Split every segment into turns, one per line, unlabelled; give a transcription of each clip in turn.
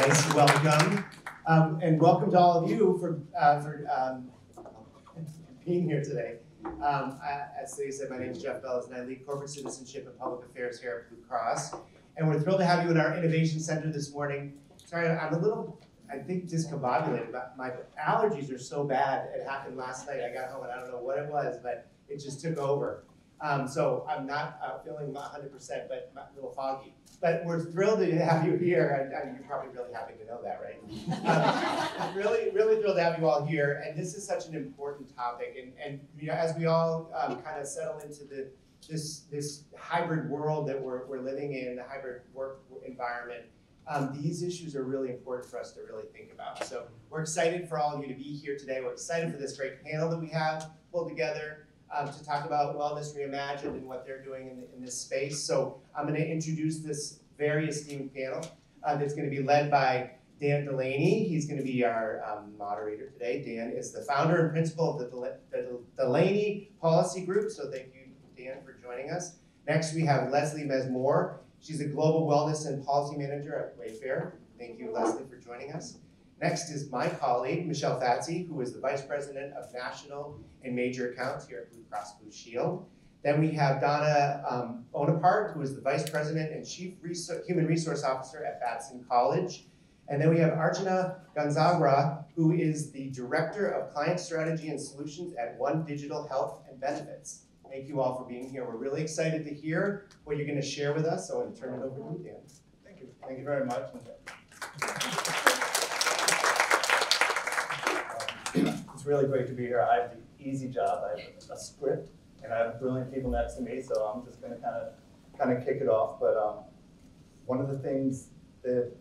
guys. Welcome. And welcome to all of you for being here today. As Celia said, my name is Jeff Bellis, and I lead corporate citizenship and public affairs here at Blue Cross. And we're thrilled to have you in our innovation center this morning. Sorry, I'm a little, I think, discombobulated. My allergies are so bad. It happened last night. I got home and I don't know what it was, but it just took over. So I'm not feeling 100%, but a little foggy. But we're thrilled to have you here. You're probably really happy to know that, right? Really thrilled to have you all here. And this is such an important topic. And you know, as we all kind of settle into this hybrid world that we're living in, the hybrid work environment, these issues are really important for us to really think about. So we're excited for all of you to be here today. We're excited for this great panel that we have pulled together to talk about Wellness Reimagined and what they're doing in this space. So I'm going to introduce this very esteemed panel that's going to be led by Dan Delaney. He's going to be our moderator today. Dan is the founder and principal of the Delaney Policy Group. So thank you, Dan, for joining us. Next, we have Leslie Mesmore. She's a Global Wellness and Policy Manager at Wayfair. Thank you, Leslie, for joining us. Next is my colleague, Michelle Fatzi, who is the Vice President of National and Major Accounts here at Blue Cross Blue Shield. Then we have Donna Bonaparte, who is the Vice President and Chief Human Resource Officer at Batson College. And then we have Archana Gonzagra, who is the Director of Client Strategy and Solutions at One Digital Health and Benefits. Thank you all for being here. We're really excited to hear what you're going to share with us. So I'm going to turn it over to you, Dan.
Thank you. Thank you very much. It's really great to be here. I have the easy job. I have a script, and I have brilliant people next to me, so I'm just going to kind of kick it off. But one of the things that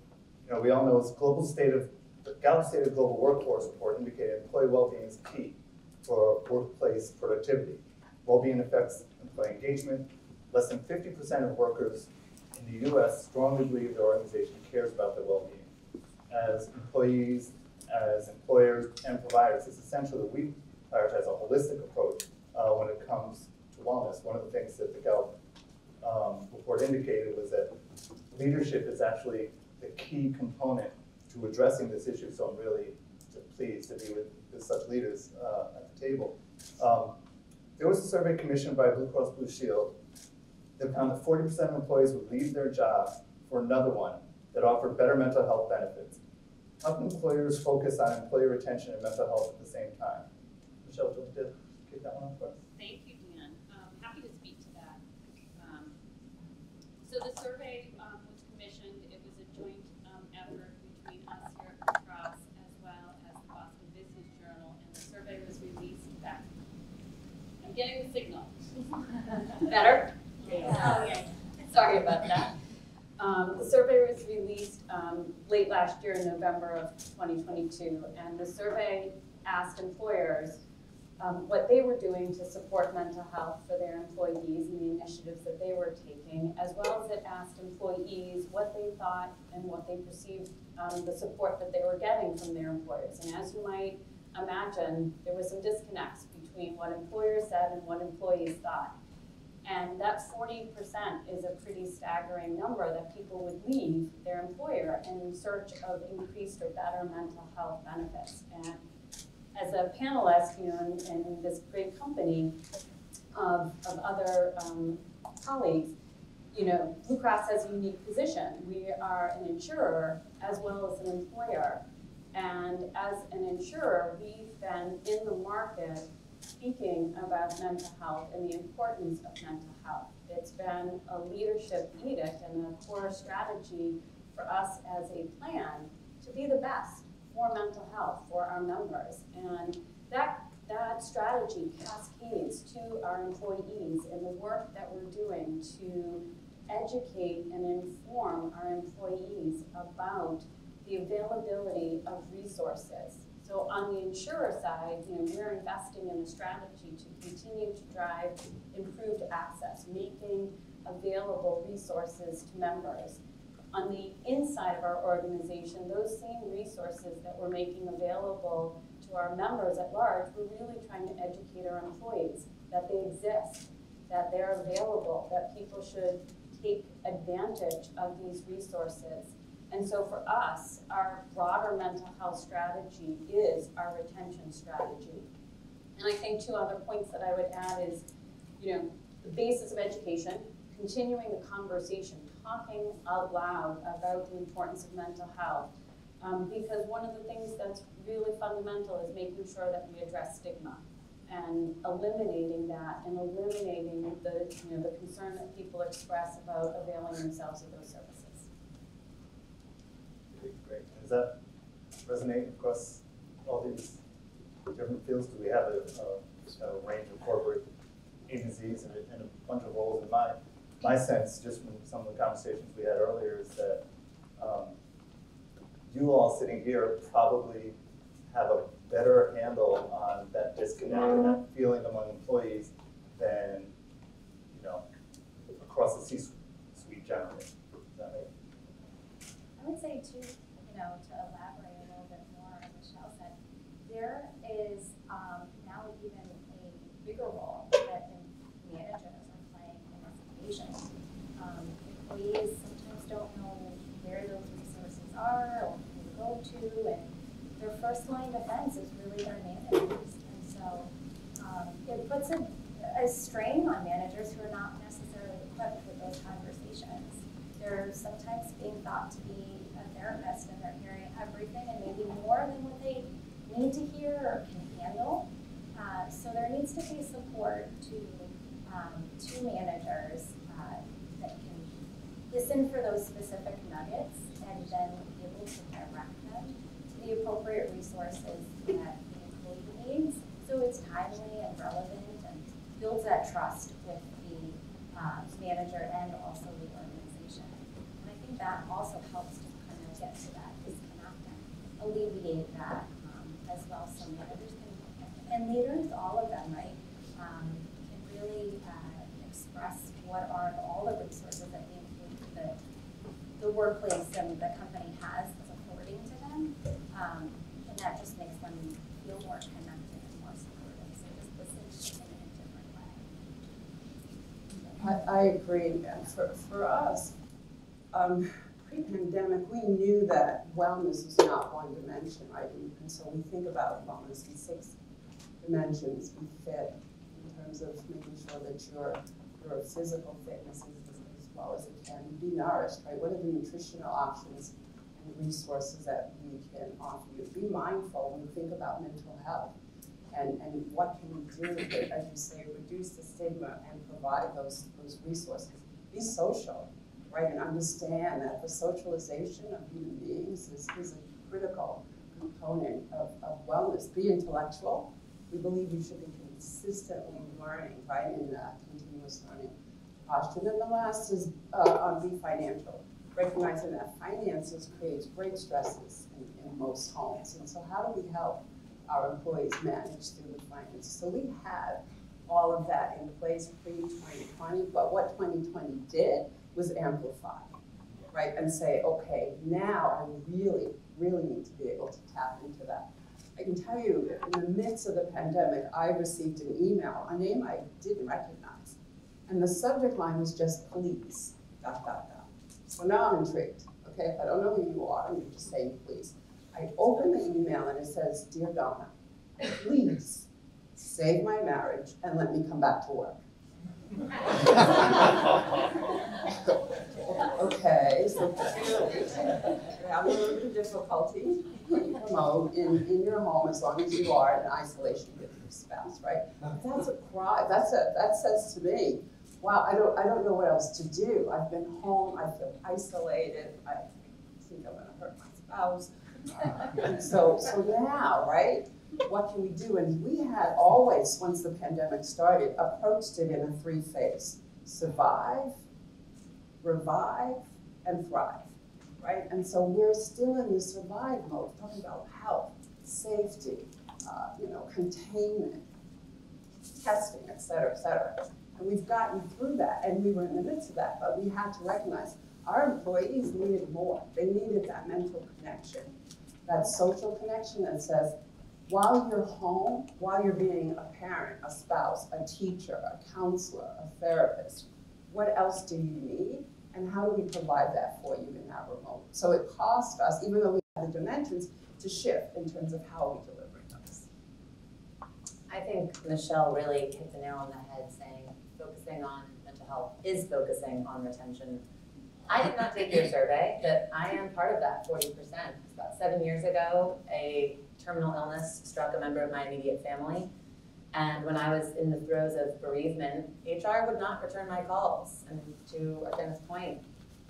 we all know is the Gallup State of Global Workforce report indicated employee well-being is key for workplace productivity. Well-being affects employee engagement. Less than 50% of workers in the U.S. strongly believe their organization cares about their well-being. As employees, as employers and providers, it's essential that we prioritize a holistic approach when it comes to wellness. One of the things that the Gallup report indicated was that leadership is actually the key component to addressing this issue. So I'm really pleased to be with such leaders at the table. There was a survey commissioned by Blue Cross Blue Shield that found that 40% of employees would leave their job for another one that offered better mental health benefits. How can employers focus on employee retention and mental health at the same time? Michelle, do you want to kick that one off for us?
Thank you, Dan. Happy to speak to that. So the survey was commissioned. It was a joint effort between us here at Blue Cross as well as the Boston Business Journal, and the survey was released back. I'm getting the signal. Better? Yeah. Okay. Sorry about that. The survey was released late last year in November of 2022, and the survey asked employers what they were doing to support mental health for their employees and the initiatives that they were taking, as well as it asked employees what they thought and what they perceived the support that they were getting from their employers. And as you might imagine, there was some disconnects between what employers said and what employees thought. And that 40% is a pretty staggering number that people would leave their employer in search of increased or better mental health benefits. And as a panelist, in this great company of other colleagues, Blue Cross has a unique position. We are an insurer as well as an employer. And as an insurer, we've been in the market speaking about mental health and the importance of mental health. It's been a leadership edict and a core strategy for us as a plan to be the best for mental health for our members. And that strategy cascades to our employees in the work that we're doing to educate and inform our employees about the availability of resources. So on the insurer side, we're investing in a strategy to continue to drive improved access, making available resources to members. On the inside of our organization, those same resources that we're making available to our members at large, we're really trying to educate our employees that they exist, that they're available, that people should take advantage of these resources.
And so for us, our broader mental health strategy is our retention strategy. And I think two other points that I would add is, the basis of education, continuing the conversation, talking out loud about the importance of mental health. Because one of the things that's really fundamental is making sure that we address stigma and eliminating that and eliminating the concern that people express about availing themselves of those services.
Great. Does that resonate across all these different fields? Do we have a range of corporate agencies and a bunch of roles? And my sense, just from some of the conversations we had earlier, is that you all sitting here probably have a better handle on that disconnect and that feeling among employees than, across the C-suite generally. Is that right?
I would say too, to elaborate a little bit more on what Michelle said, there is now even a bigger role that managers are playing in this equation. Employees sometimes don't know where those resources are or who to go to, and their first line defense is really their managers. And so it puts a strain on managers who are not necessarily equipped with those conversations. They're sometimes being thought to be a therapist, and they're hearing everything and maybe more than what they need to hear or can handle. So there needs to be support to managers that can listen for those specific nuggets and then be able to direct them to the appropriate resources that the employee needs. So it's timely and relevant and builds that trust with the manager and also the organization. And I think that also helps to kind of get to that disconnect and alleviate that as well. So managers can, and leaders, all of them, right, can really express what are all the resources that the workplace and the company has as affording to them. And that just makes them feel more connected and more supported. So just listen to them in a different way.
I agree. And for us, pre-pandemic, we knew that wellness is not one dimension, right? And so we think about wellness in 6 dimensions. Be fit in terms of making sure that your physical fitness is as well as it can. Be nourished, right? What are the nutritional options and resources that we can offer you? Be mindful when you think about mental health. And what can we do to, as you say, reduce the stigma and provide those resources? Be social, right? And understand that the socialization of human beings is a critical component of wellness. Be intellectual. We believe you should be consistently learning, right, in that continuous learning posture. And then the last is be financial, recognizing that finances creates great stresses in most homes. And so how do we help our employees manage through the finances? So we had all of that in place pre-2020, but what 2020 did was amplify, right? And say, okay, now I really, really need to be able to tap into that. I can tell you, in the midst of the pandemic, I received an email, a name I didn't recognize. And the subject line was just, please, ... So now I'm intrigued, okay? If I don't know who you are, and you're just saying please. I open the email and it says, Dear Donna, please save my marriage and let me come back to work. Okay, so you have a little bit of difficulty when you promote in your home as long as you are in isolation with your spouse, right? But that's a cry. That says to me, wow, I don't know what else to do. I've been home. I feel isolated. I think I'm going to hurt my spouse. So now, right? What can we do? And we had always, once the pandemic started, approached it in a 3-phase: survive, revive, and thrive, right? And so we're still in the survive mode, talking about health, safety, containment, testing, et cetera, et cetera. And we've gotten through that, and we were in the midst of that, but we had to recognize our employees needed more. They needed that mental connection, that social connection that says, while you're home, while you're being a parent, a spouse, a teacher, a counselor, a therapist, what else do you need? And how do we provide that for you in that remote? So it cost us, even though we have the dimensions, to shift in terms of how we deliver those.
I think Michelle really hit the nail on the head saying focusing on mental health is focusing on retention. I did not take your survey, but I am part of that 40%. About 7 years ago, a terminal illness struck a member of my immediate family. And when I was in the throes of bereavement, HR would not return my calls. And to Jenna's point,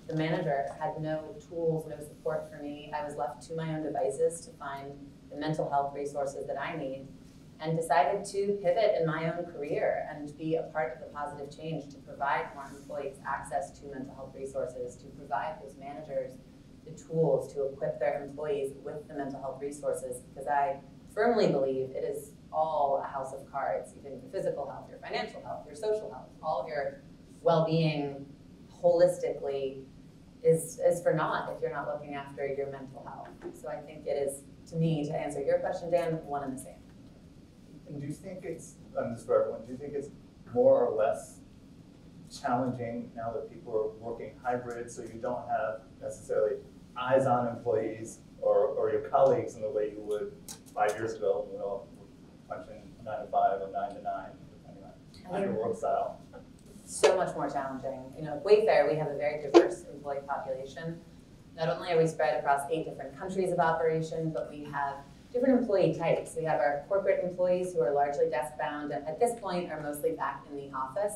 the manager had no tools, no support for me. I was left to my own devices to find the mental health resources that I need, and decided to pivot in my own career and be a part of the positive change to provide more employees access to mental health resources, to provide those managers the tools to equip their employees with the mental health resources, because I firmly believe it is all a house of cards, even your physical health, your financial health, your social health, all of your well-being holistically is for naught if you're not looking after your mental health. So I think it is, to me, to answer your question, Dan, one and the same.
And do you think it's, this for everyone, do you think it's more or less challenging now that people are working hybrid, so you don't have necessarily eyes on employees or your colleagues in the way you would 5 years ago when we all were punching 9 to 5 or 9 to 9, depending on your work style?
So much more challenging. You know, at Wayfair, we have a very diverse employee population. Not only are we spread across 8 different countries of operation, but we have different employee types. We have our corporate employees who are largely desk-bound and at this point are mostly back in the office.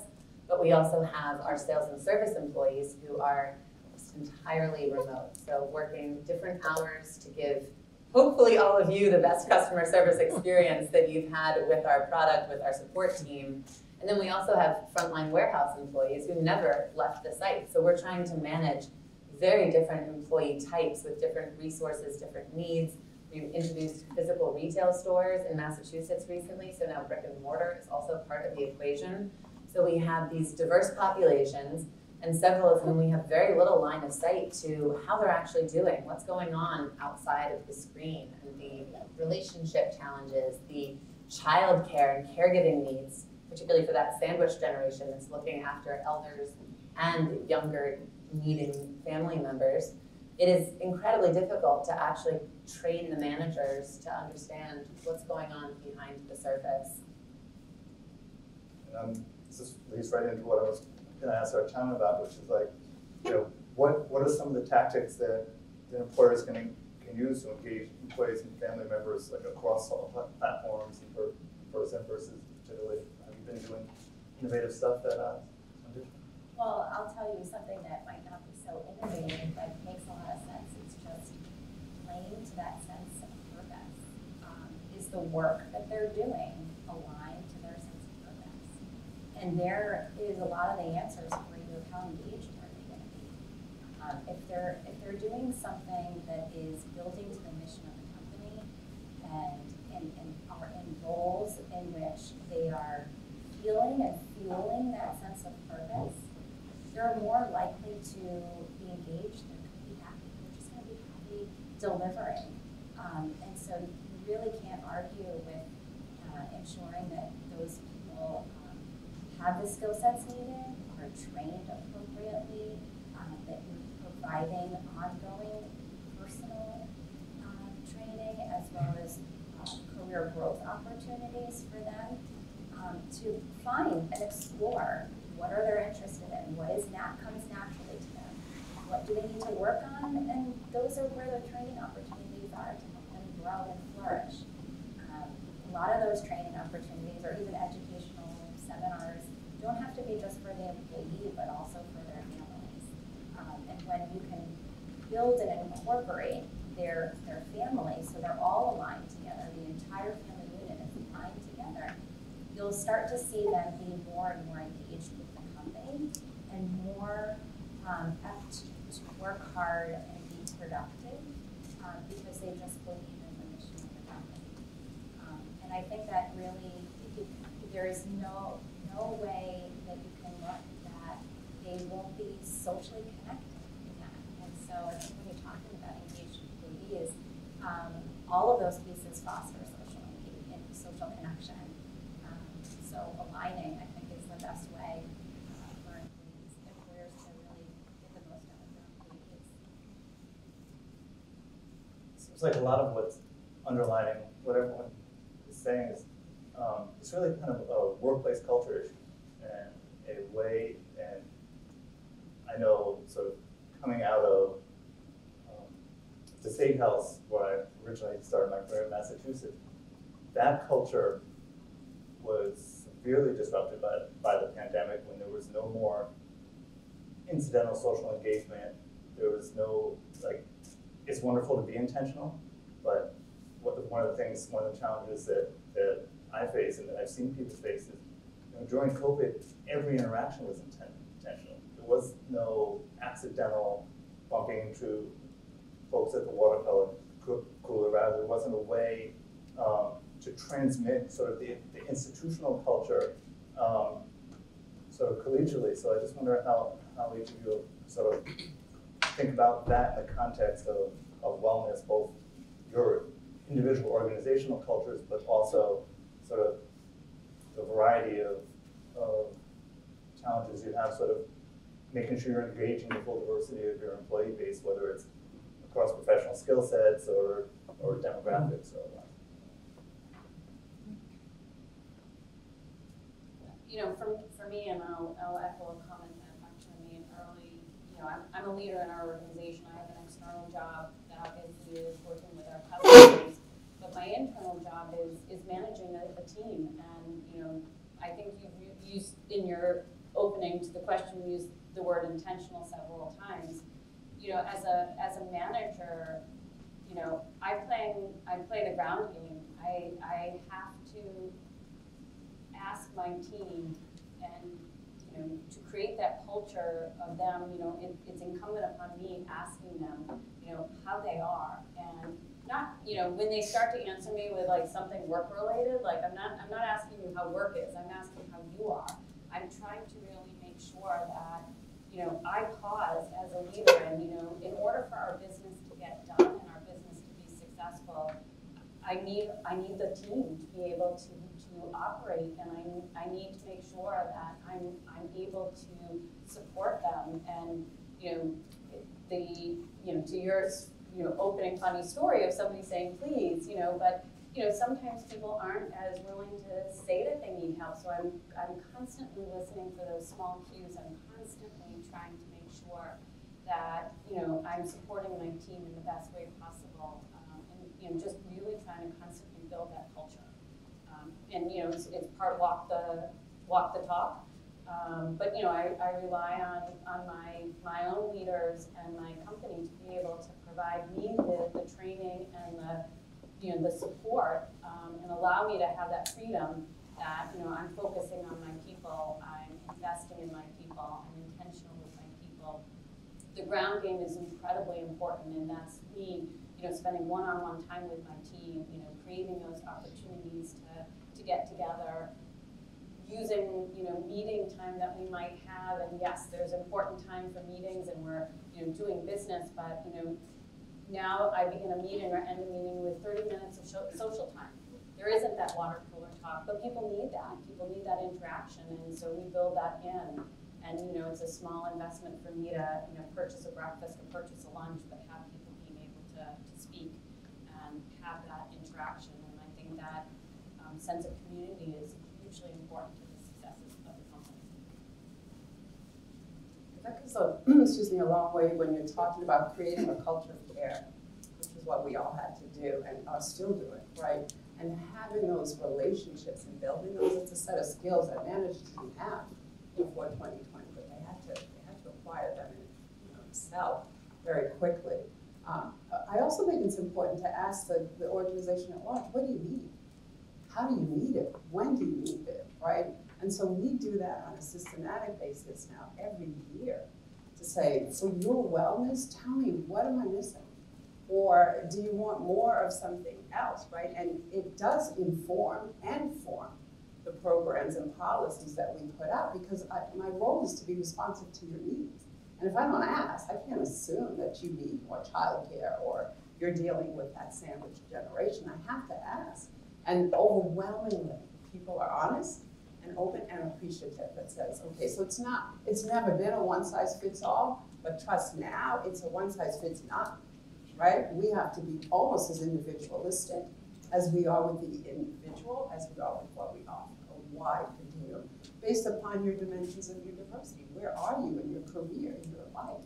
But we also have our sales and service employees who are almost entirely remote. So working different hours to give, hopefully, all of you the best customer service experience that you've had with our product, with our support team. And then we also have frontline warehouse employees who never left the site. So we're trying to manage very different employee types with different resources, different needs. We've introduced physical retail stores in Massachusetts recently, so now brick and mortar is also part of the equation. So we have these diverse populations, and several of whom we have very little line of sight to how they're actually doing, what's going on outside of the screen, and the relationship challenges, the childcare and caregiving needs, particularly for that sandwich generation that's looking after elders and younger needing family members. It is incredibly difficult to actually train the managers to understand what's going on behind the surface.
And this leads right into what I was going to ask our town about, which is like, you know, what are some of the tactics that employers can use to engage employees and family members like across all platforms and for person versus digitally? Have you been doing innovative stuff that
Well, I'll tell you something that might not be so innovative, but makes a lot of sense. It's just playing to that sense of purpose. Is the work that they're doing aligned to their sense of purpose? And there is a lot of the answers for you of how engaged are they going to be. If they're doing something that is building to the mission of the company and are in roles in which they are feeling and fueling that sense of purpose, they're more likely to be engaged. They're going to be happy. They're just going to be happy delivering. And so you really can't argue with ensuring that those people have the skill sets needed, are trained appropriately, that you're providing ongoing personal training as well as career growth opportunities for them to find and explore what are they interested in, what comes naturally to them, what do they need to work on, and those are where the training opportunities are to help them grow and flourish. A lot of those training opportunities or even educational seminars don't have to be just for the employee, but also for their families. And when you can build and incorporate their family so they're all aligned together, the entire family unit is aligned together, you'll start to see them be more and more engaged with the company and more apt to work hard and be productive because they just believe in the mission of the company. And I think that really, there is no way that you can look that they won't be socially connected in that. And so I think when you're talking about engaged employees, all of those pieces foster social connection. So aligning, I think, is the best way for employers to really get the
it's like a lot of what's underlining what everyone is saying is it's really kind of a workplace culture issue and a way, and I know sort of coming out of the state house where I originally started my career in Massachusetts, that culture was severely disrupted by the pandemic when there was no more incidental social engagement. There was no, like, it's wonderful to be intentional, but one of the challenges that I face and that I've seen people face is, during COVID, every interaction was intentional. There was no accidental bumping into folks at the watercolor cooler. Rather, there wasn't a way to transmit sort of the institutional culture sort of collegially. So I just wonder how each of you sort of think about that in the context of wellness, both your individual organizational cultures, but also sort of the variety of challenges you have, sort of making sure you're engaging the full diversity of your employee base, whether it's across professional skill sets or demographics or what.
For me, and I'll echo a comment that actually made early, I'm a leader in our organization. I have an external job that obviously is working with our customers, but my internal job is managing a team. And, I think you've used, in your opening to the question, you used the word intentional several times. As a manager, I play the ground game. I have to ask my team and to create that culture of them, it's incumbent upon me asking them, how they are, and not, when they start to answer me with like something work related, like I'm not asking you how work is, I'm asking how you are. I'm trying to really make sure that, I pause as a leader, and in order for our business to get done and our business to be successful, I need the team to be able to operate, and I need to make sure that I'm able to support them. And to your opening funny story of somebody saying please, but sometimes people aren't as willing to say that they need help. So I'm constantly listening for those small cues. I'm constantly trying to make sure that I'm supporting my team in the best way possible, and just really trying to constantly build that culture. And it's part walk the talk. But I rely on my own leaders and my company to be able to provide me the training and the support, and allow me to have that freedom that I'm focusing on my people, I'm investing in my people, I'm intentional with my people. The ground game is incredibly important, and that's me spending one-on-one time with my team, creating those opportunities to get together, using meeting time that we might have. And yes, there's important time for meetings, and we're doing business, but now I begin a meeting or end a meeting with 30 minutes of social time. There isn't that water cooler talk, but people need that. People need that interaction, and so we build that in. And it's a small investment for me to purchase a breakfast or purchase a lunch, but have people being able to speak and have that interaction. And I think that sense of community is hugely important to the successes of the company.
That goes a long way when you're talking about creating a culture of care, which is what we all had to do and are still doing, right? And having those relationships and building those, it's a set of skills that managers didn't have before 2020, but they had to acquire them and excel very quickly. I also think it's important to ask the organization at large, what do you need? How do you need it? When do you need it, right? And so we do that on a systematic basis now every year to say, for your wellness, tell me, what am I missing? Or do you want more of something else, right? And it does inform and form the programs and policies that we put out, because my role is to be responsive to your needs. And if I don't ask, I can't assume that you need more childcare or you're dealing with that sandwich generation. I have to ask. And overwhelmingly, people are honest and open and appreciative that says, okay, so it's never been a one-size-fits-all, but trust now, it's a one-size-fits-none, right? We have to be almost as individualistic as we are with the individual, as we are with what we offer, a wide continuum, based upon your dimensions of your diversity. Where are you in your career, in your life?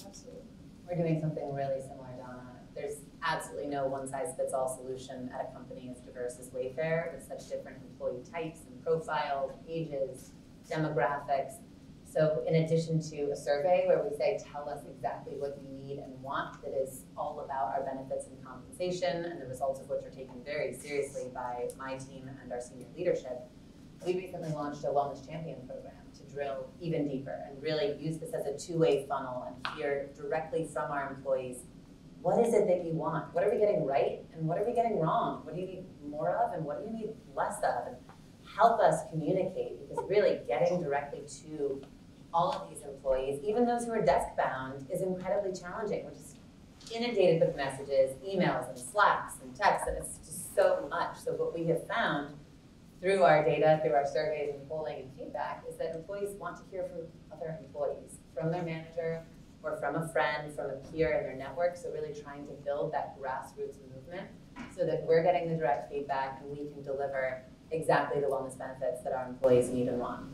Absolutely.
We're doing something really similar, Donna. There's absolutely no one-size-fits-all solution at a company as diverse as Wayfair, with such different employee types and profiles, ages, demographics. So in addition to a survey where we say, tell us exactly what you need and want, that is all about our benefits and compensation, and the results of which are taken very seriously by my team and our senior leadership, we recently launched a Wellness Champion program to drill even deeper and really use this as a two-way funnel and hear directly from our employees, what is it that you want? What are we getting right and what are we getting wrong? What do you need more of and what do you need less of? And help us communicate, because really getting directly to all of these employees, even those who are desk-bound, is incredibly challenging. We're just inundated with messages, emails, and Slacks, and texts, and it's just so much. So what we have found through our data, through our surveys and polling and feedback, is that employees want to hear from other employees, from their manager, or from a friend, from a peer in their network. So really trying to build that grassroots movement so that we're getting the direct feedback and we can deliver exactly the wellness benefits that our employees need and want.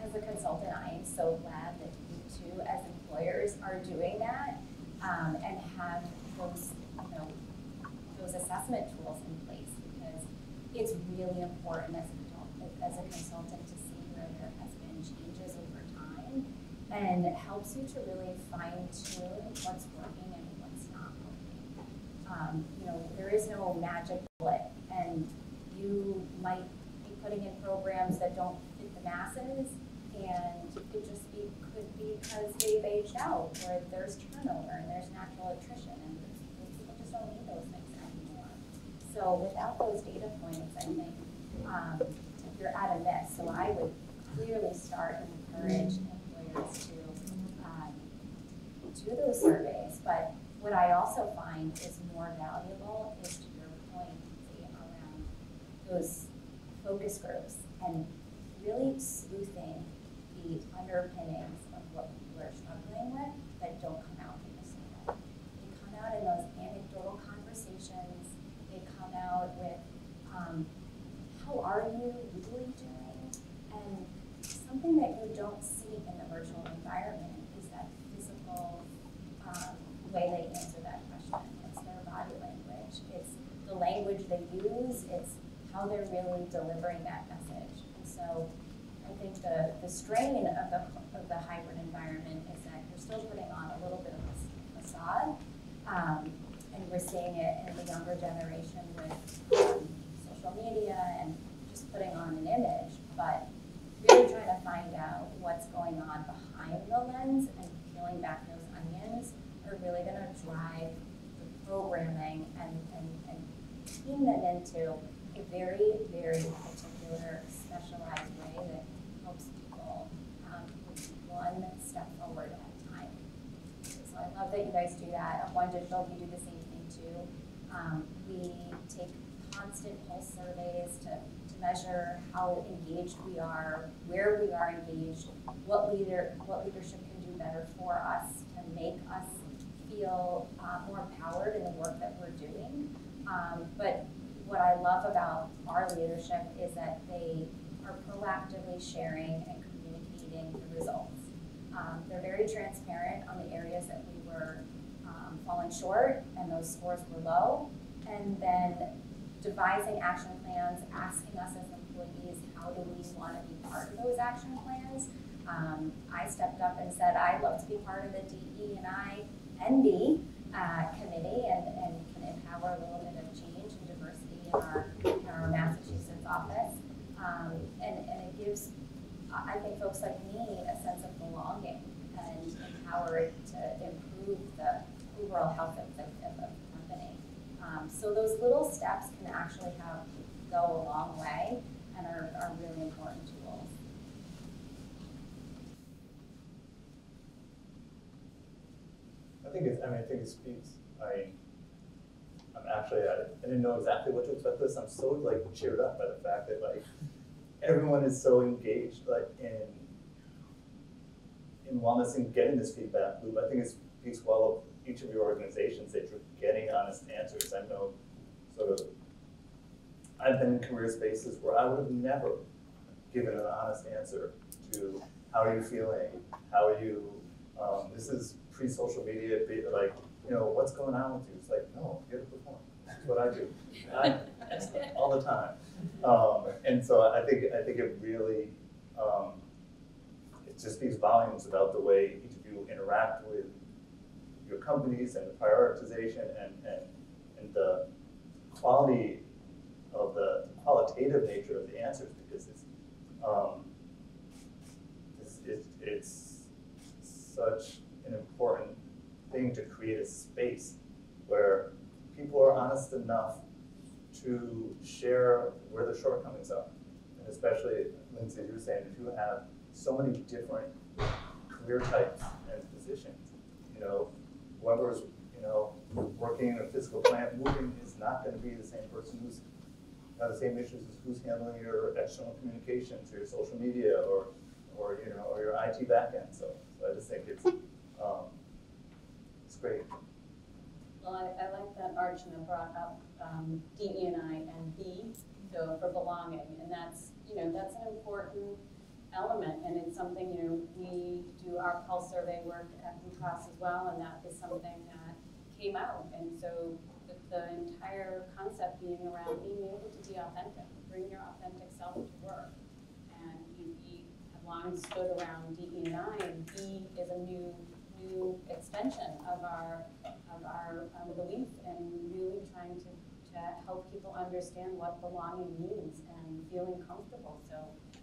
As a consultant, I am so glad that you two, as employers, are doing that and have those, those assessment tools in place, because it's really important as a consultant to see where there has been changes over time, and it helps you to really fine-tune what's working and what's not working. There is no magic bullet, and you might be putting in programs that don't fit the masses, and it just could be because they've aged out, or there's turnover and there's natural attrition, and people just don't need those things anymore. So without those data points, I think you're at a miss. So I would clearly start and encourage employers to do those surveys. But what I also find is more valuable is, to your point, around those focus groups and really sleuthing the underpinnings of what people are struggling with that don't come out in the survey. They come out in those anecdotal conversations. They come out with, how are you really doing? And something that you don't see in the virtual environment is that physical way they answer that question. It's their body language. It's the language they use. It's how they're really delivering that message. And so I think the strain of the hybrid environment is that you're still putting on a little bit of a facade, and we're seeing it in the younger generation with social media and just putting on an image, but really trying to find out what's going on behind the lens and peeling back those onions are really going to drive the programming and team them into a very, very particular, specialized way that helps people move one step forward at a time. So I love that you guys do that. At One Digital, we do the same thing too. We take constant pulse surveys to measure how engaged we are, where we are engaged, what leadership can do better for us to make us feel more empowered in the work that we're doing. But what I love about our leadership is that they are proactively sharing and communicating the results. They're very transparent on the areas that we were falling short and those scores were low, and then devising action plans, asking us as employees, how do we want to be part of those action plans? I stepped up and said, I'd love to be part of the DE&I and B committee and can empower a little bit of change and diversity in our Massachusetts office. And it gives, I think, folks like me a sense of belonging and empower it to improve the overall health of the company. So those little steps can actually go a long way and are really important tools.
I think it speaks. I'm actually, I didn't know exactly what to expect this. I'm so cheered up by the fact that everyone is so engaged in wellness and getting this feedback loop. I think it speaks well of each of your organizations that you're getting honest answers. I know I've been in career spaces where I would have never given an honest answer to how are you feeling, how are you, this is pre-social media, like, what's going on with you? It's like, no, you have to perform. That's what I do. All the time. And so I think it really, it just speaks volumes about the way each of you interact with your companies and the prioritization and the quality of the qualitative nature of the answers, because it's such an important thing to create a space where people are honest enough to share where their shortcomings are. And especially, Lindsay, you were saying, if you have so many different career types and positions, whoever's working in a physical plant, moving is not going to be the same person who's got the same issues as who's handling your external communications or your social media or your IT backend. So I just think it's great.
Well, I like that Archana brought up DE&I and B, so for belonging, and that's an important element, and it's something we do our pulse survey work at Blue Cross as well, and that is something that came out, and so the entire concept being around being able to be authentic, bring your authentic self to work, and we have long stood around DE&I, and B is a new extension of our belief, and really trying to help people understand what belonging means and feeling comfortable. So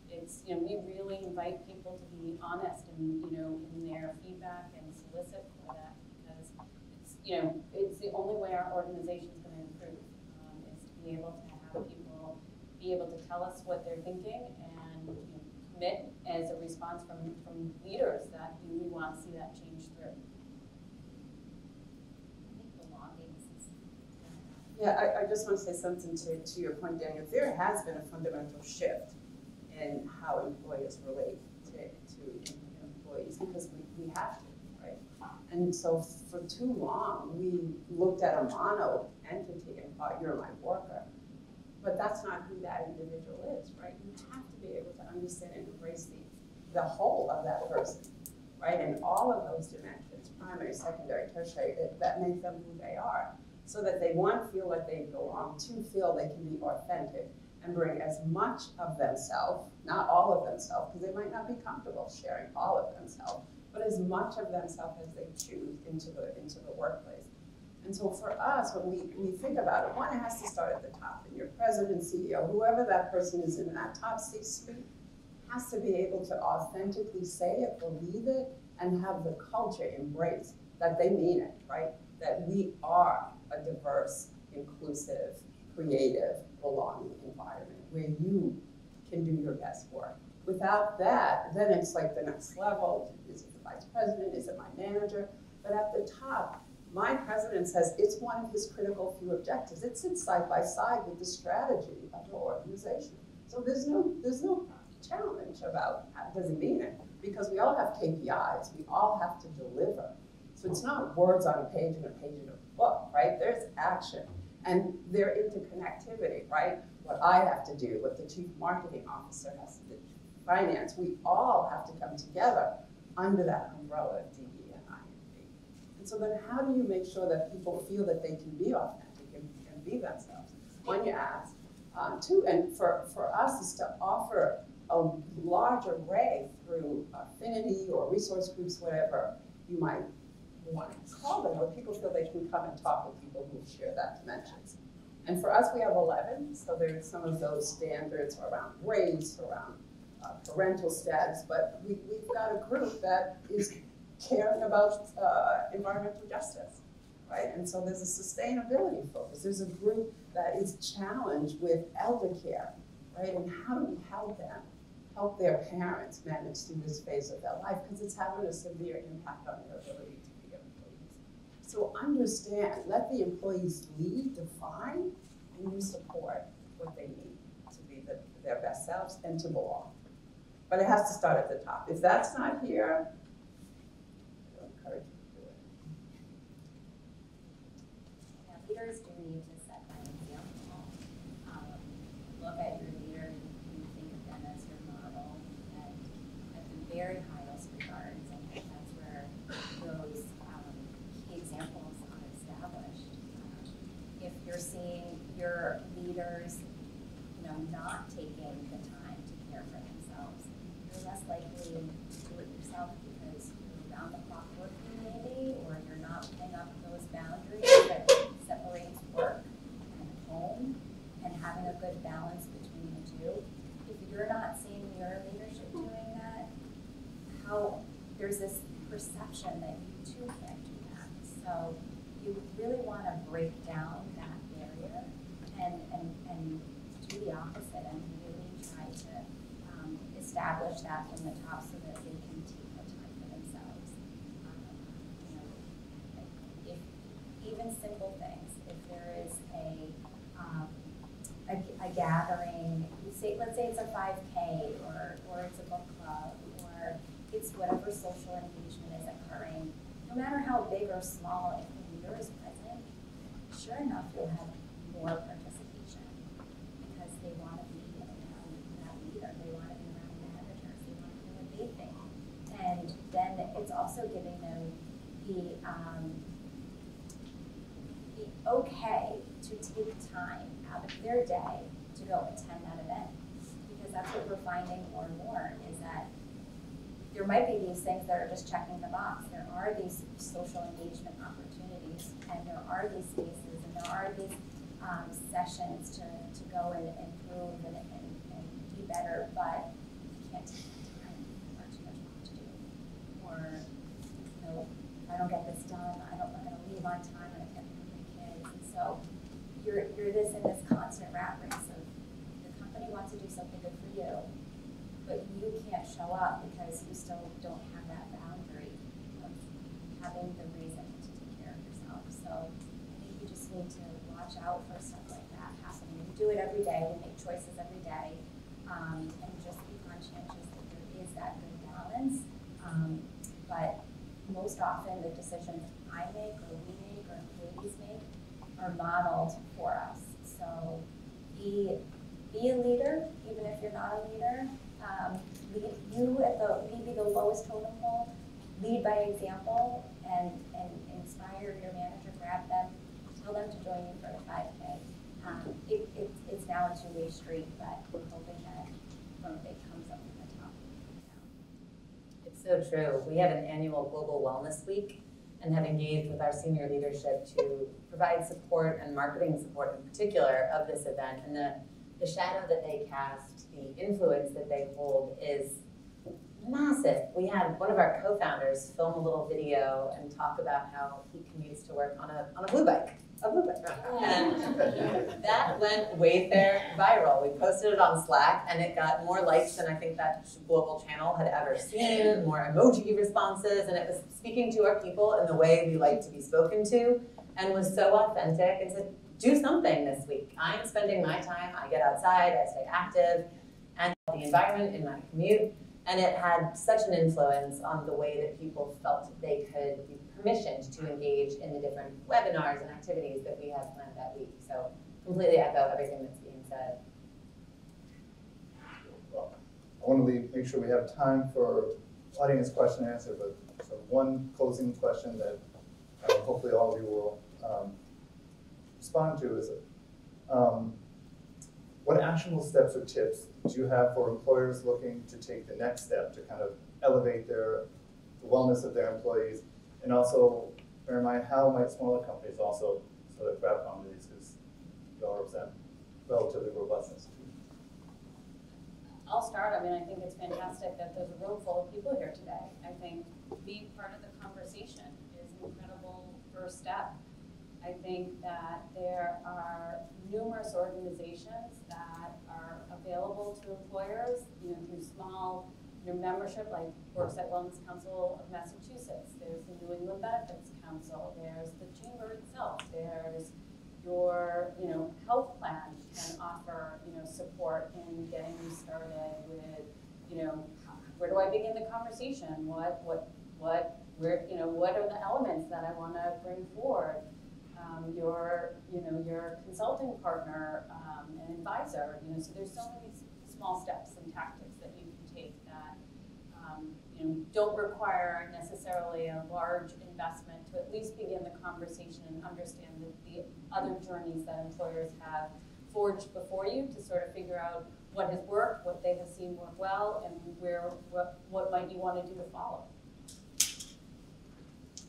it's we really invite people to be honest and in their feedback and solicit for that, because it's the only way our organization is going to improve, is to be able to have people be able to tell us what they're thinking and commit as a response from leaders that we want to see that change through.
Yeah, I just want to say something to your point, Daniel. There has been a fundamental shift in how employers relate to employees, because we have to, right? And so for too long, we looked at a mono entity and thought, you're my worker. But that's not who that individual is, right? You have to be able to understand and embrace the whole of that person, right? And all of those dimensions, primary, secondary, tertiary, that make them who they are. So that they, one, feel like they belong, two, feel they can be authentic and bring as much of themselves, not all of themselves, because they might not be comfortable sharing all of themselves, but as much of themselves as they choose into the workplace. And so for us, when we think about it, one, it has to start at the top. And your president, CEO, whoever that person is in that top C-suite, has to be able to authentically say it, believe it, and have the culture embrace that they mean it, right? That we are a diverse, inclusive, creative, belonging environment where you can do your best work. Without that, then it's like the next level. Is it the vice president? Is it my manager? But at the top, my president says it's one of his critical few objectives. It sits side by side with the strategy of the organization. So there's no challenge about how does he mean it, because we all have KPIs. We all have to deliver. So it's not words on a page and a page in a book, right? There's action. And they're interconnectivity, right? What I have to do, what the chief marketing officer has to do, finance, we all have to come together under that umbrella of DE and IND. And so then how do you make sure that people feel that they can be authentic and be themselves? One, you ask. Two, and for us is to offer a large array through affinity or resource groups, whatever you might want to call them, where people feel they can come and talk with people who share that dimensions. And for us, we have 11, so there's some of those standards around race, around parental status, but we've got a group that is caring about environmental justice, right? And so there's a sustainability focus. There's a group that is challenged with elder care, right? And how do we help them, help their parents manage through this phase of their life, because it's having a severe impact on their ability to be employees. So understand, let the employees lead, define, and you support what they need to be their best selves and to belong. But it has to start at the top. If that's not here, I don't encourage you to do it.
leaders do need to set by example. Look at your leader and think of them as your model, and at the very highest regards, and that's where those key examples are established. If you're seeing your leaders, not taking the time to care for themselves, you're less likely to do it yourself because you're around the clock working maybe, or you're not putting up those boundaries that separates work and home, and having a good balance between the two. If you're not seeing your leadership doing that, there's this perception that you too can't do that. So you really want to break down that barrier and do the opposite and really try to establish that from the top so that they can take the time for themselves. If even simple things, if there is a gathering, let's say it's a 5K or it's a book club or it's whatever social engagement is occurring, no matter how big or small, if the leader is present, sure enough you'll have more participation because they want to be around that leader, they want to be around the managers, they want to do what they think. And then it's also giving them the okay to take time out of their day to go attend that event. Because that's what we're finding more and more is that there might be these things that are just checking the box. There are these social engagement opportunities, and there are these spaces, and there are these sessions to go and improve and do better, but you can't take the time or too much work to do. Or, if I don't get this done, I'm going to leave on time and I can't pick up my kids. And so you're in this constant rat race of the company wants to do something good for you, but you can't show up because you still don't have that boundary of having the reason to take care of yourself. So I think you just need to watch out for stuff like that happening. We do it every day. We make choices every day, and just be conscientious that there is that good balance. But most often the decisions I make or we make or employees make are modeled for us. So be a leader, even if you're not a leader. You at maybe the lowest totem pole, lead by example and inspire your manager, grab them, tell them to join you for the 5K. It's now a two-way street, but we're hoping that it comes up from the top.
It's so true. We have an annual Global Wellness Week and have engaged with our senior leadership to provide support and marketing support in particular of this event. And the shadow that they cast, the influence that they hold is massive. We had one of our co-founders film a little video and talk about how he commutes to work on a blue bike. And that went Wayfair viral. We posted it on Slack and it got more likes than I think that global channel had ever seen, more emoji responses, and it was speaking to our people in the way we like to be spoken to and was so authentic and said, do something this week. I'm spending my time, I get outside, I stay active, and the environment in my commute. And it had such an influence on the way that people felt they could be permissioned to engage in the different webinars and activities that we had planned that week. So completely echo everything that's being said.
Well, I want to make sure we have time for audience question and answer, but so one closing question that hopefully all of you will respond to is, what actionable steps or tips do you have for employers looking to take the next step to kind of elevate the wellness of their employees? And also, bear in mind, how might smaller companies also sort of grab onto these, because you all represent relatively robustness?
I'll start. I mean, I think it's fantastic that there's a room full of people here today. I think being part of the conversation is an incredible first step. I think that there are numerous organizations that are available to employers, through small, membership, like Worksite Wellness Council of Massachusetts. There's the New England Benefits Council. There's the chamber itself. There's your, health plan can offer, support in getting you started with, where do I begin the conversation? What are the elements that I want to bring forward? your consulting partner, an advisor, so there's so many small steps and tactics that you can take that, don't require necessarily a large investment to at least begin the conversation and understand the other journeys that employers have forged before you to sort of figure out what has worked, what they have seen work well, and what might you want to do to follow.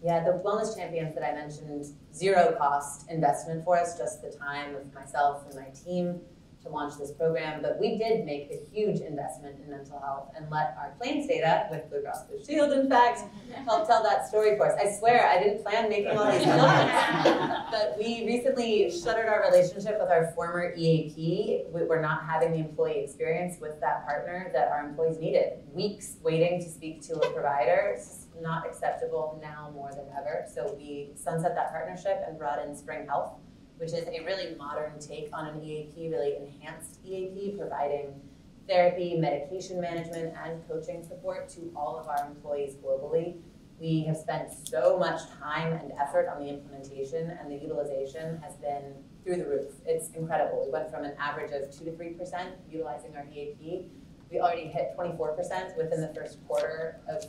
Yeah, the wellness champions that I mentioned, zero cost investment for us, just the time of myself and my team to launch this program. But we did make a huge investment in mental health and let our claims data with Blue Cross Blue Shield, in fact, help tell that story for us. I swear, I didn't plan making all these claims. But we recently shuttered our relationship with our former EAP. We're not having the employee experience with that partner that our employees needed. Weeks waiting to speak to a provider. It's not acceptable now more than ever. So we sunset that partnership and brought in Spring Health, which is a really modern take on an EAP, really enhanced EAP, providing therapy, medication management, and coaching support to all of our employees globally. We have spent so much time and effort on the implementation, and the utilization has been through the roof. It's incredible. We went from an average of 2 to 3% utilizing our EAP. We already hit 24% within the first quarter of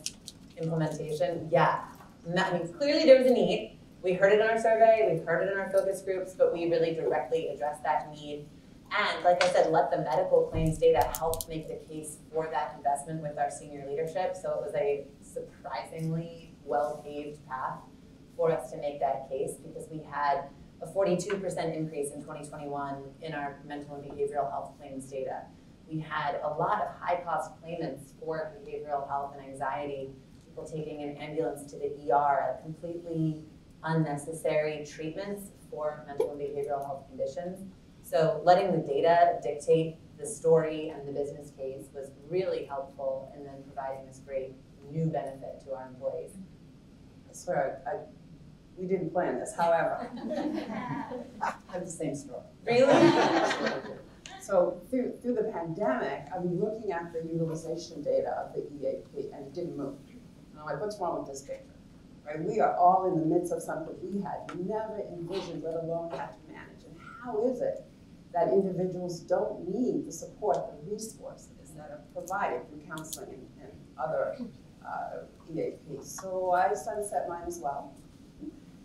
implementation. Yeah, I mean, clearly there was a need. We heard it in our survey, we've heard it in our focus groups, but we really directly addressed that need. And like I said, let the medical claims data help make the case for that investment with our senior leadership. So it was a surprisingly well-paved path for us to make that case, because we had a 42% increase in 2021 in our mental and behavioral health claims data. We had a lot of high-cost claimants for behavioral health and anxiety, people taking an ambulance to the ER, completely unnecessary treatments for mental and behavioral health conditions. So letting the data dictate the story and the business case was really helpful in then providing this great new benefit to our employees.
I swear, we didn't plan this, however. I have the same story.
Really?
So through the pandemic, I'm looking at the utilization data of the EAP, and it didn't move. And I'm like, what's wrong with this data? Right? We are all in the midst of something we had never envisioned, let alone had to manage. And how is it that individuals don't need the support, the resources that are provided through counseling and other EAPs? So I sunset mine as well.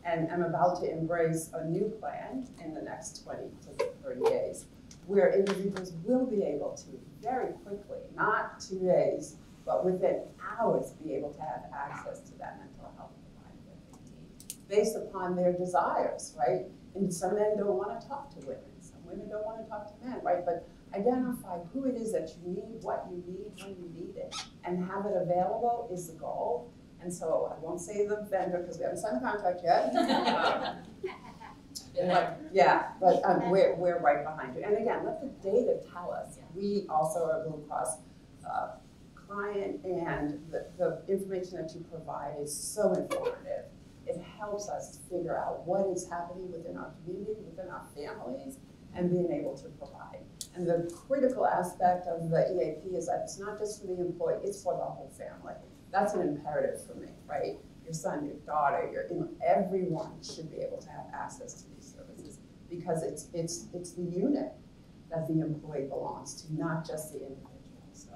And I'm about to embrace a new plan in the next 20 to 30 days, where individuals will be able to very quickly, not 2 days, but within hours, be able to have access to that mental health provider that they need, based upon their desires, right? And some men don't want to talk to women, some women don't want to talk to men, right? But identify who it is that you need, what you need, when you need it, and have it available is the goal. And so I won't say the vendor because we haven't signed the contract yet. But we're right behind you. And again, let the data tell us. We also are a Blue Cross client, and the information that you provide is so informative. It helps us figure out what is happening within our community, within our families, and being able to provide. And the critical aspect of the EAP is that it's not just for the employee, it's for the whole family. That's an imperative for me, right? Your son, your daughter, everyone should be able to have access to these services, because it's the unit that the employee belongs to, not just the individual. So,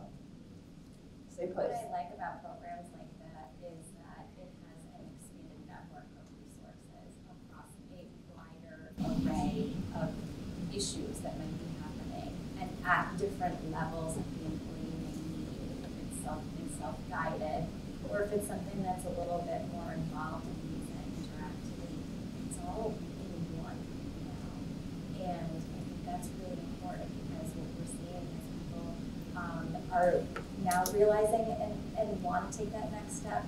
same place.
What I like about programs like that is that it has an expanded network of resources across a wider array of issues that might be happening, and at different levels of the employee may need, if it's self-guided, or if it's something that's a little bit more involved in using interactivity. It's all in one now. And I think that's really important, because what we're seeing is people are now realizing and want to take that next step,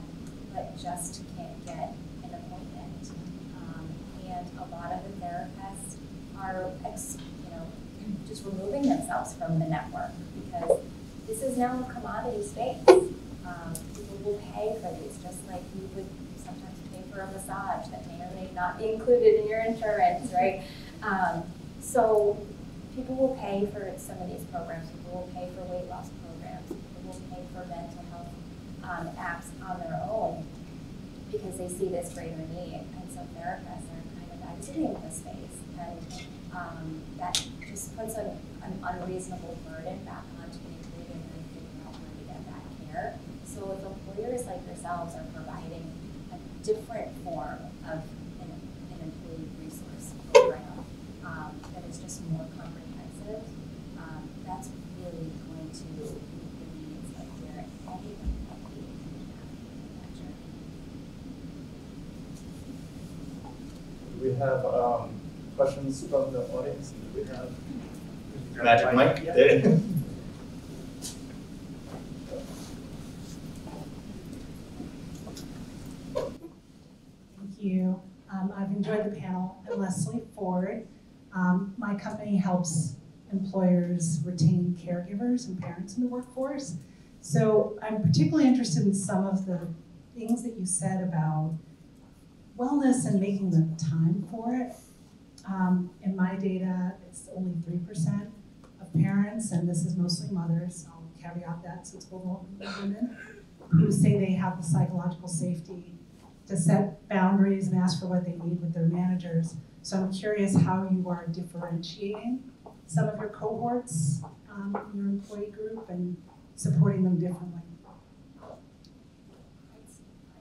but just can't get an appointment. And a lot of the therapists are just removing themselves from the network, because this is now a commodity space. People will pay for these, just like you would sometimes pay for a massage that may or may not be included in your insurance, right? So people will pay for some of these programs. People will pay for weight loss programs. People will pay for mental health apps on their own, because they see this greater need. And so therapists are kind of at exiting the space, and that just puts an unreasonable burden back onto the employee and then figuring out where to get that care. So if employers like yourselves are providing a different form of an employee resource program that is just more comprehensive, that's really going to meet the needs of where everyone can be in that journey.
Do we have questions from the audience? Do we have magic mic?
Yeah.
There.
Thank you. I've enjoyed the panel. I'm Leslie Ford. My company helps employers retain caregivers and parents in the workforce. So I'm particularly interested in some of the things that you said about wellness and making the time for it. In my data, it's only 3% of parents, and this is mostly mothers, I'll caveat that since we're all women, who say they have the psychological safety to set boundaries and ask for what they need with their managers. So I'm curious how you are differentiating some of your cohorts in your employee group and supporting them differently.
I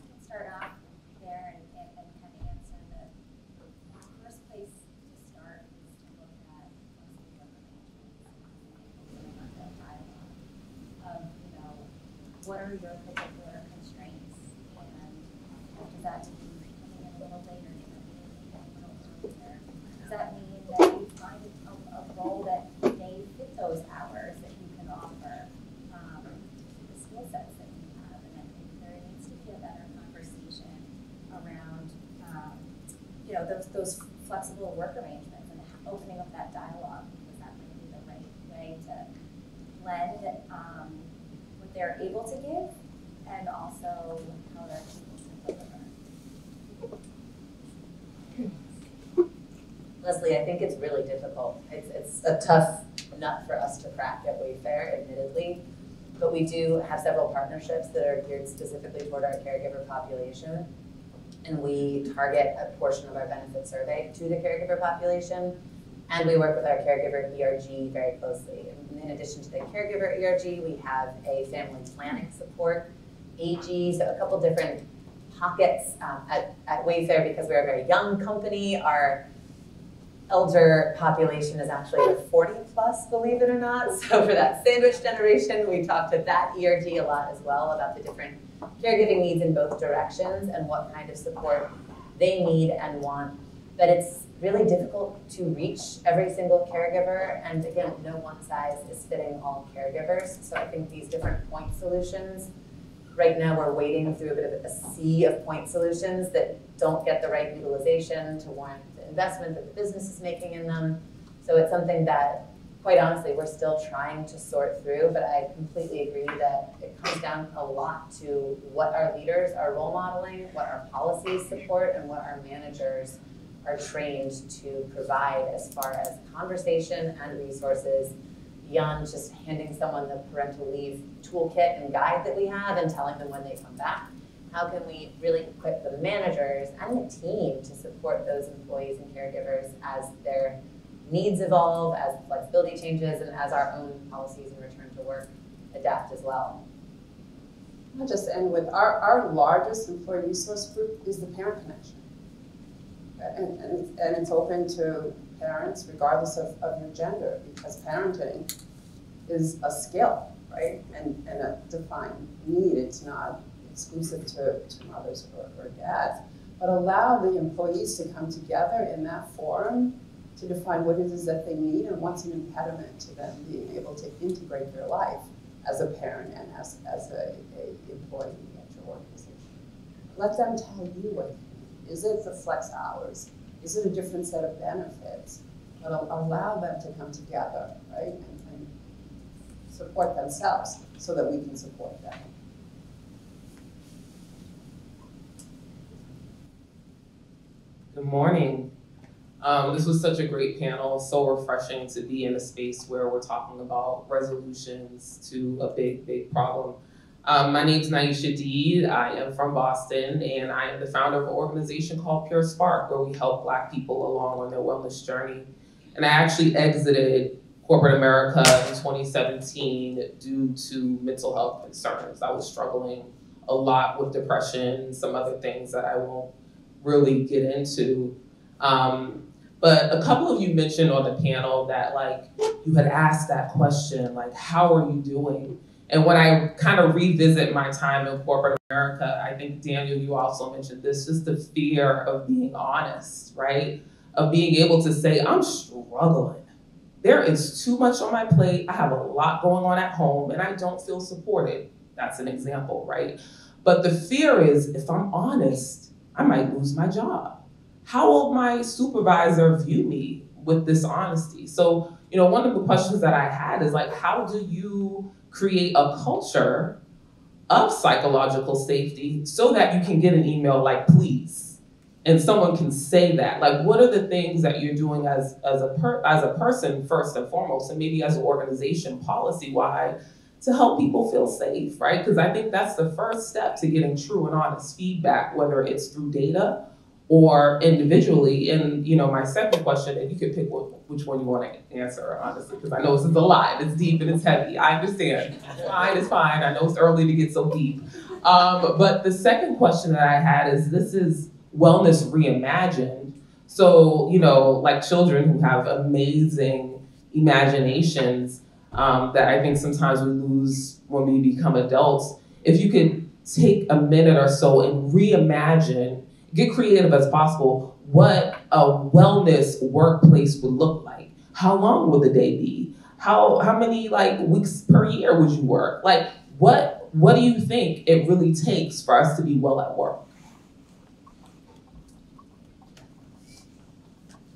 can start off there and kind of answer the first place to start is to look at flexible arrangements and that dialogue of, what are your particular constraints, and does that mean coming in a little later, does that mean coming in a little earlier, does that mean that you find a role that may fit those hours that you can offer, the skill sets that you have, and I think there needs to be a better conversation around, those flexible work arrangements and opening up that dialogue, because that might be the right way to blend what they're able to give and also how they're able to deliver.
Leslie, I think it's really difficult. It's a tough nut for us to crack at Wayfair, admittedly, but we do have several partnerships that are geared specifically toward our caregiver population, and we target a portion of our benefit survey to the caregiver population, and we work with our caregiver ERG very closely. And in addition to the caregiver ERG, we have a family planning support AG, so a couple different pockets at Wayfair. Because we're a very young company, our elder population is actually the 40 plus, believe it or not. So for that sandwich generation, we talk to that ERG a lot as well about the different caregiving needs in both directions and what kind of support they need and want. But it's really difficult to reach every single caregiver, and again, no one size is fitting all caregivers. So I think these different point solutions, right now we're wading through a bit of a sea of point solutions that don't get the right utilization to warrant the investment that the business is making in them. So it's something that, quite honestly, we're still trying to sort through, but I completely agree that it comes down a lot to what our leaders are role modeling, what our policies support, and what our managers are trained to provide as far as conversation and resources beyond just handing someone the parental leave toolkit and guide that we have and telling them when they come back. How can we really equip the managers and the team to support those employees and caregivers as their needs evolve, as flexibility changes, and as our own policies and return to work adapt as well?
I'll just end with our largest employee resource group is the Parent Connection. And it's open to parents regardless of your gender, because parenting is a skill, right? And a defined need. It's not exclusive to mothers or dads, but allow the employees to come together in that forum to define what it is that they need and what's an impediment to them being able to integrate their life as a parent and as a employee at your organization. Let them tell you what you need. Is it the flex hours? Is it a different set of benefits? But allow them to come together, right, and support themselves so that we can support them.
Good morning. This was such a great panel, so refreshing to be in a space where we're talking about resolutions to a big, big problem. My name's Naisha Deed. I am from Boston, and I am the founder of an organization called Pure Spark, where we help Black people along on their wellness journey. And I actually exited corporate America in 2017 due to mental health concerns. I was struggling a lot with depression, some other things that I won't really get into. But a couple of you mentioned on the panel that like you had asked that question, like, how are you doing? And when I kind of revisit my time in corporate America, I think, Daniel, you also mentioned this, just the fear of being honest, right? Of being able to say, I'm struggling. There is too much on my plate. I have a lot going on at home and I don't feel supported. That's an example, right? But the fear is, if I'm honest, I might lose my job. How will my supervisor view me with this honesty? So, you know, one of the questions that I had is like, how do you create a culture of psychological safety so that you can get an email like, please, and someone can say that? Like, what are the things that you're doing as a person, first and foremost, and maybe as an organization, policy-wise, to help people feel safe, right? Because I think that's the first step to getting true and honest feedback, whether it's through data or individually. And, you know, my second question, and you can pick which one you want to answer, honestly, because I know this is a lot, it's deep and it's heavy. I understand. It's fine. I know it's early to get so deep. But the second question that I had is, this is wellness reimagined. So, you know, like children who have amazing imaginations that I think sometimes we lose when we become adults. If you could take a minute or so and reimagine, get creative as possible, what a wellness workplace would look like. How long would the day be? How many like weeks per year would you work? Like, what do you think it really takes for us to be well at work?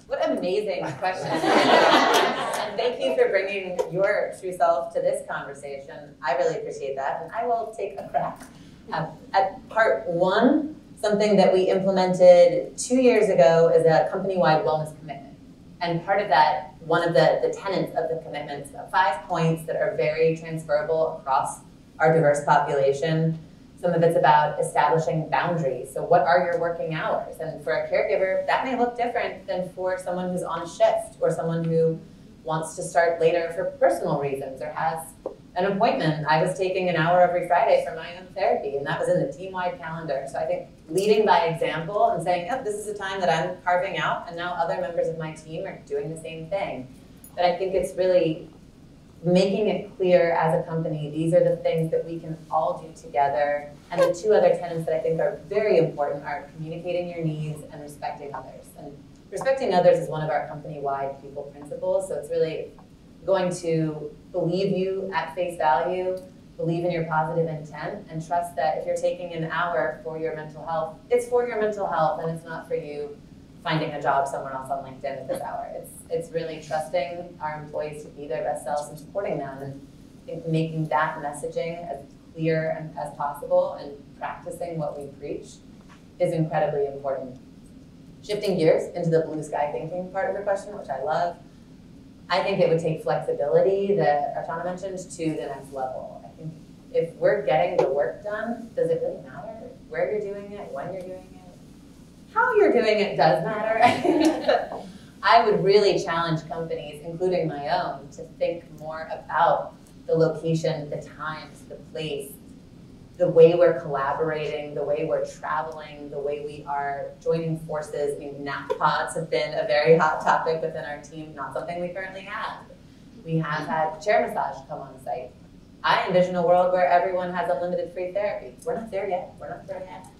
What an amazing question. And thank you for bringing your true self to this conversation. I really appreciate that. And I will take a crack at part one. Something that we implemented 2 years ago is a company-wide wellness commitment. And part of that, one of the tenets of the commitment, 5 points that are very transferable across our diverse population. Some of it's about establishing boundaries. So what are your working hours? And for a caregiver, that may look different than for someone who's on a shift or someone who wants to start later for personal reasons or has an appointment. I was taking an hour every Friday for my own therapy, and that was in the team-wide calendar. So I think leading by example and saying, oh, this is a time that I'm carving out, and now other members of my team are doing the same thing. But I think it's really making it clear as a company, these are the things that we can all do together. And the 2 other tenets that I think are very important are communicating your needs and respecting others. And respecting others is one of our company-wide people principles, so it's really going to believe you at face value, believe in your positive intent, and trust that if you're taking an hour for your mental health, it's for your mental health and it's not for you finding a job somewhere else on LinkedIn at this hour. It's really trusting our employees to be their best selves and supporting them, and I think making that messaging as clear as possible and practicing what we preach is incredibly important. Shifting gears into the blue sky thinking part of the question, which I love, I think it would take flexibility that Archana mentioned to the next level. I think if we're getting the work done, does it really matter where you're doing it, when you're doing it? How you're doing it does matter. I would really challenge companies, including my own, to think more about the location, the times, the place, the way we're collaborating, the way we're traveling, the way we are joining forces. I mean, nap pods have been a very hot topic within our team, not something we currently have. We have had chair massage come on site. I envision a world where everyone has unlimited free therapy. We're not there yet,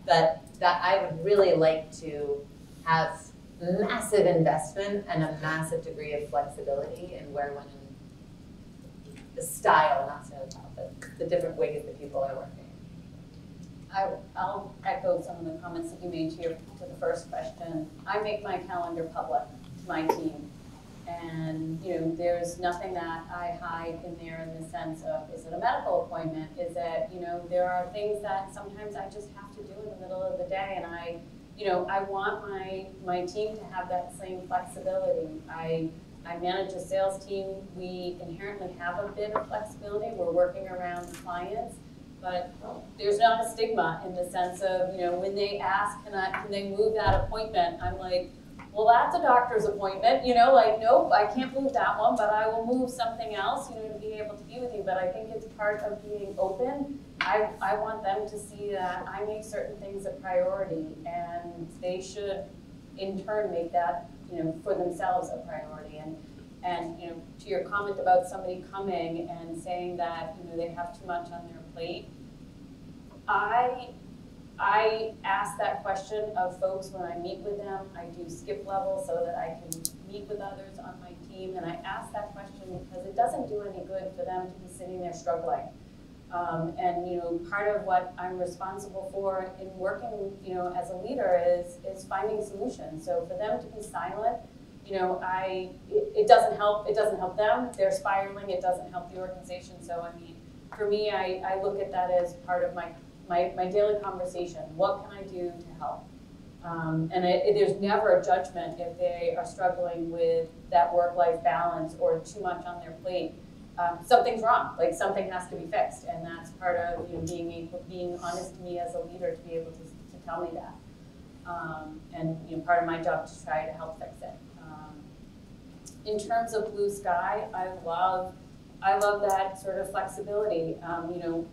but that I would really like to have massive investment and a massive degree of flexibility in where, when, and the style, not so about, but the different ways that people are working.
I'll echo some of the comments that you made to the first question. I make my calendar public to my team. And there's nothing that I hide in there in the sense of, is it a medical appointment? Is it, there are things that sometimes I just have to do in the middle of the day, and I want my team to have that same flexibility. I manage a sales team. We inherently have a bit of flexibility. We're working around clients. But there's not a stigma in the sense of, you know, when they ask, can they move that appointment? I'm like, well, that's a doctor's appointment, you know, like, nope, I can't move that one, but I will move something else, you know, to be able to be with you. But I think it's part of being open. I want them to see that I make certain things a priority, and they should, in turn, make that, you know, for themselves a priority. And you know, to your comment about somebody coming and saying that, you know, they have too much on their plate, I ask that question of folks when I meet with them. I do skip level so that I can meet with others on my team, and I ask that question because it doesn't do any good for them to be sitting there struggling. And you know, part of what I'm responsible for in working, you know, as a leader is finding solutions. So for them to be silent, you know, it doesn't help. It doesn't help them. They're spiraling. It doesn't help the organization. So I mean, for me, I look at that as part of my daily conversation. What can I do to help? And there's never a judgment if they are struggling with that work-life balance or too much on their plate. Something's wrong. Like something has to be fixed, and that's part of, you know, being honest to me as a leader to be able to tell me that. And you know, part of my job to try to help fix it. In terms of blue sky, I love that sort of flexibility. You know,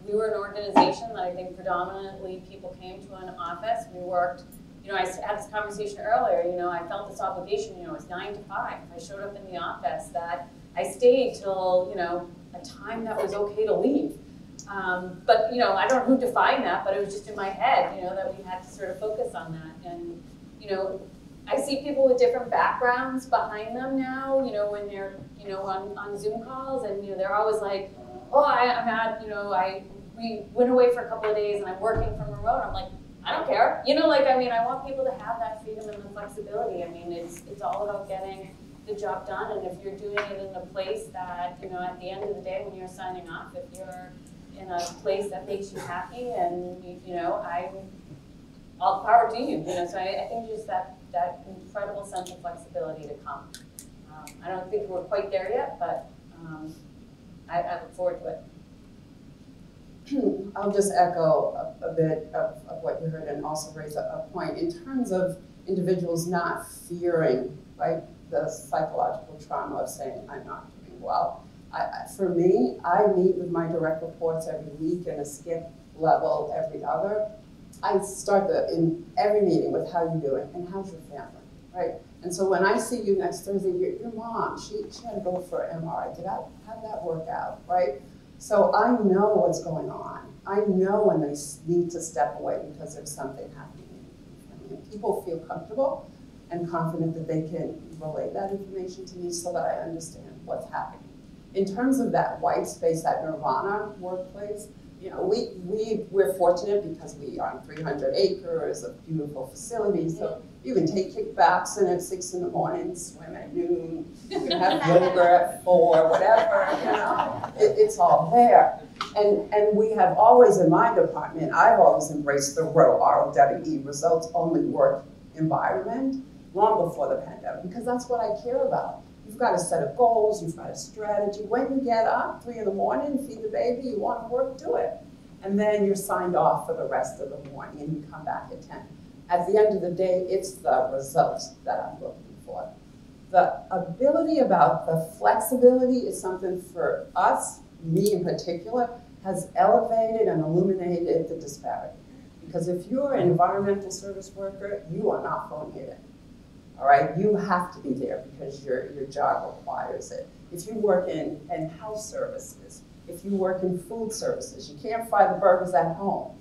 we were an organization that I think predominantly people came to an office. We worked, you know, I had this conversation earlier, you know, I felt this obligation, you know, it was 9 to 5. I showed up in the office that I stayed till, you know, a time that was okay to leave. But, you know, I don't know who defined that, but it was just in my head, you know, that we had to sort of focus on that. And, you know, I see people with different backgrounds behind them now, you know, when they're, you know, on Zoom calls, and, you know, they're always like, oh, I'm at, you know, we went away for a couple of days and I'm working from remote. I'm like, I don't care. You know, like, I mean, I want people to have that freedom and the flexibility. I mean, it's all about getting the job done, and if you're doing it in a place that, you know, at the end of the day when you're signing off, if you're in a place that makes you happy, and, you know, all the power to you, you know, so I think just that incredible sense of flexibility to come. I don't think we're quite there yet, but I look forward to it.
I'll just echo a bit of what you heard and also raise a point in terms of individuals not fearing, right, the psychological trauma of saying, I'm not doing well. For me, I meet with my direct reports every week in a skip level every other. I start in every meeting with how you doing and how's your family, right? And so when I see you next Thursday, your mom, she had to go for an MRI. How did that work out, right? So I know what's going on. I know when they need to step away because there's something happening in the family. And people feel comfortable and confident that they can relay that information to me so that I understand what's happening. In terms of that white space, that nirvana workplace, you know, we're fortunate because we are on 300 acres of beautiful facilities. So you can take kickbacks in at 6 in the morning, swim at noon, you can have yoga at 4, whatever, you know, it's all there. And we have always, in my department, I've always embraced the ROWE, results only work environment, long before the pandemic, because that's what I care about. You've got a set of goals, you've got a strategy. When you get up, 3 in the morning, feed the baby, you want to work, do it. And then you're signed off for the rest of the morning and you come back at 10. At the end of the day, it's the results that I'm looking for. The ability about the flexibility is something for us, me in particular, has elevated and illuminated the disparity. Because if you're an environmental service worker, you are not phoning it in. All right, you have to be there because your job requires it. If you work in health services, if you work in food services, you can't fry the burgers at home,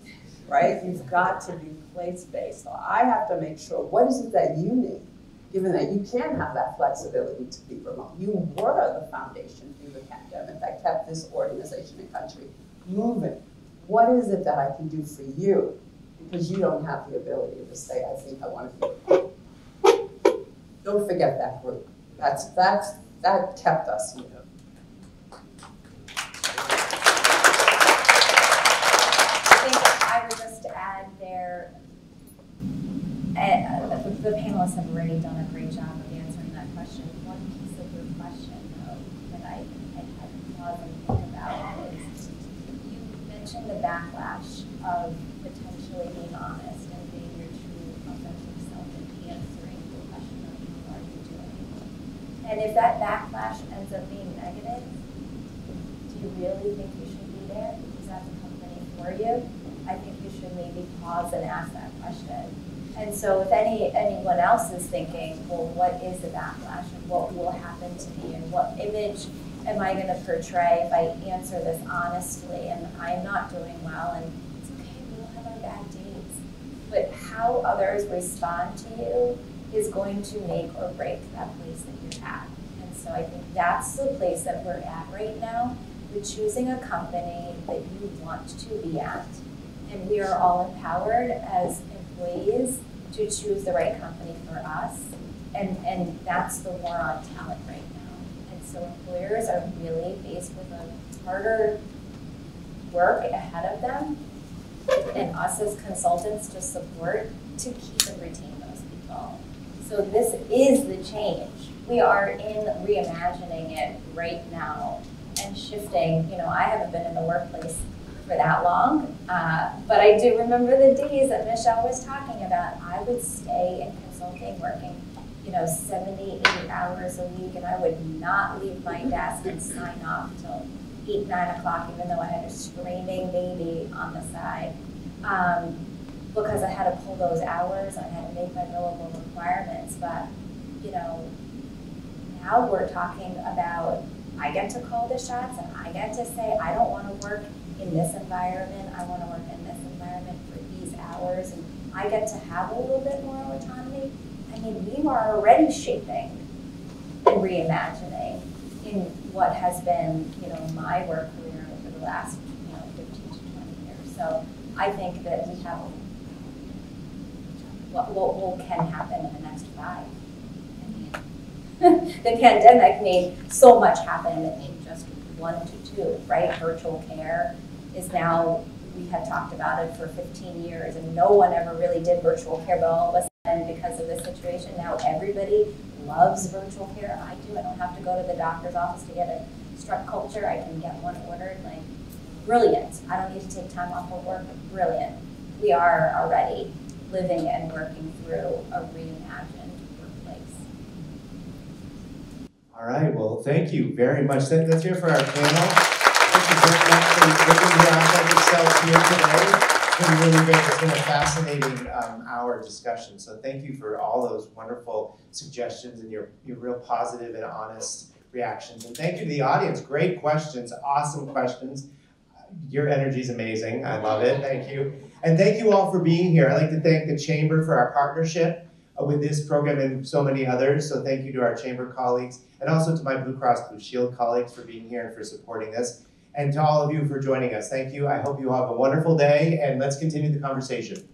right? You've got to be place-based. So I have to make sure, what is it that you need, given that you can have that flexibility to be remote. You were the foundation through the pandemic that kept this organization and country moving. What is it that I can do for you? Because you don't have the ability to say, I think I want to be. Don't forget that group. That kept us here.
I think I would just add there, the panelists have already done a great job of answering that question. One piece of your question, though, that I had to pause and think about is, you mentioned the backlash of potentially being honest and being your true authentic self and answering the question of how are you doing. And if that backlash ends up being negative, do you really think you should be there? Is that the company for you? I think you should maybe pause and ask that question. And so if anyone else is thinking, well, what is the backlash and what will happen to me and what image am I going to portray if I answer this honestly and I'm not doing well, and it's okay, we all have our bad days. But how others respond to you is going to make or break that place that you're at. And so I think that's the place that we're at right now with choosing a company that you want to be at. And we are all empowered as employees to choose the right company for us. And that's the war on talent right now. And so employers are really faced with a harder work ahead of them, and us as consultants to support to keep and retain those people. So this is the change. We are in reimagining it right now and shifting. You know, I haven't been in the workplace for that long, but I do remember the days that Michelle was talking about. I would stay in consulting working, 70, 80 hours a week, and I would not leave my desk and sign off till 8, 9 o'clock, even though I had a screaming baby on the side, because I had to pull those hours, I had to make my billable requirements. But, now we're talking about, I get to call the shots, and I get to say, I don't want to work in this environment, I want to work in this environment for these hours, and I get to have a little bit more autonomy. I mean, we are already shaping and reimagining in what has been, my work career over the last, 15 to 20 years. So I think that we have what can happen in the next 5. I mean, the pandemic made so much happen in just 1 to 2, right? Virtual care is now, we had talked about it for 15 years, and no one ever really did virtual care, but all of a sudden, because of this situation, now everybody loves virtual care. I do. I don't have to go to the doctor's office to get a strep culture. I can get one ordered. Like, brilliant. I don't need to take time off of work. Brilliant. We are already living and working through a reimagined workplace.
All right, well, thank you very much. Let's hear for our panel. Thank you very much for bringing your authentic selves here today. It's been really great. It's been a fascinating hour discussion. So thank you for all those wonderful suggestions and your real positive and honest reactions. And thank you to the audience. Great questions, awesome questions. Your energy is amazing. I love it. Thank you. And thank you all for being here. I'd like to thank the Chamber for our partnership with this program and so many others. So thank you to our Chamber colleagues, and also to my Blue Cross Blue Shield colleagues for being here and for supporting this. And to all of you for joining us. Thank you. I hope you all have a wonderful day, and let's continue the conversation.